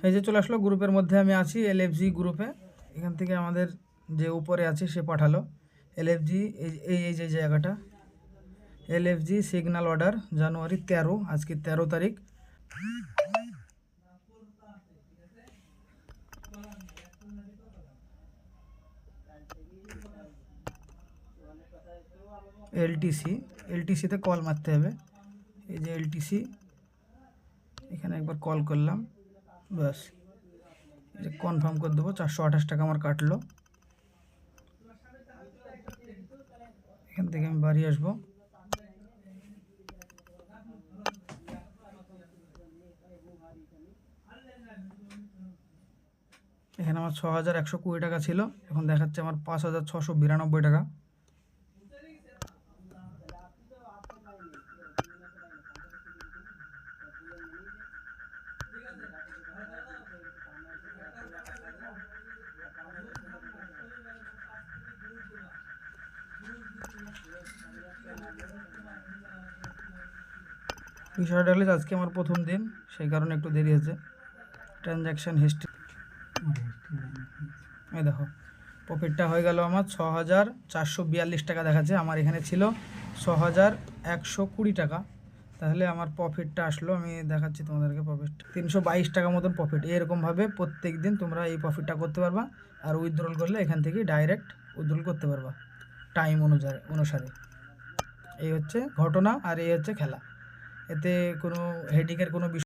এই যে চলে আসলো গ্রুপের মধ্যে আমি আছি এলএফজি গ্রুপে। এখান থেকে আমাদের যে উপরে আছে সে পাঠালো এলএফজি এই যে জায়গাটা এলএফজি সিগন্যাল অর্ডার জানুয়ারি 13, আজকে 13 তারিখ। এলটিসিতে কল মারতে হবে। এই যে এলটিসি, এখানে একবার কল করলাম, ব্যাস যে কনফার্ম করে দেবো। 428 টাকা আমার কাটলো। এখান থেকে আমি বাড়ি আসবো। এখানে আমার 6120 টাকা ছিল, এখন দেখাচ্ছে আমার 5692 টাকা। বিষয়টা হলে আজকে আমার প্রথম দিন, সেই কারণে একটু দেরি হয়েছে। ট্রানজ্যাকশান হিস্ট্রি, এই দেখো প্রফিটটা হয়ে গেল আমার 6442 টাকা দেখাচ্ছে। আমার এখানে ছিল 6120 টাকা, তাহলে আমার প্রফিটটা আসলো, আমি দেখাচ্ছি তোমাদেরকে প্রফিট 322 টাকা মতন প্রফিট। এরকমভাবে প্রত্যেক দিন তোমরা এই প্রফিটটা করতে পারবা। আর উইথড্রল করলে এখান থেকে ডাইরেক্ট উইথড্রল করতে পারবা টাইম অনুসারে। এই হচ্ছে ঘটনা আর এই হচ্ছে খেলা, এতে কোনো হেডিংয়ের কোনো বিষয়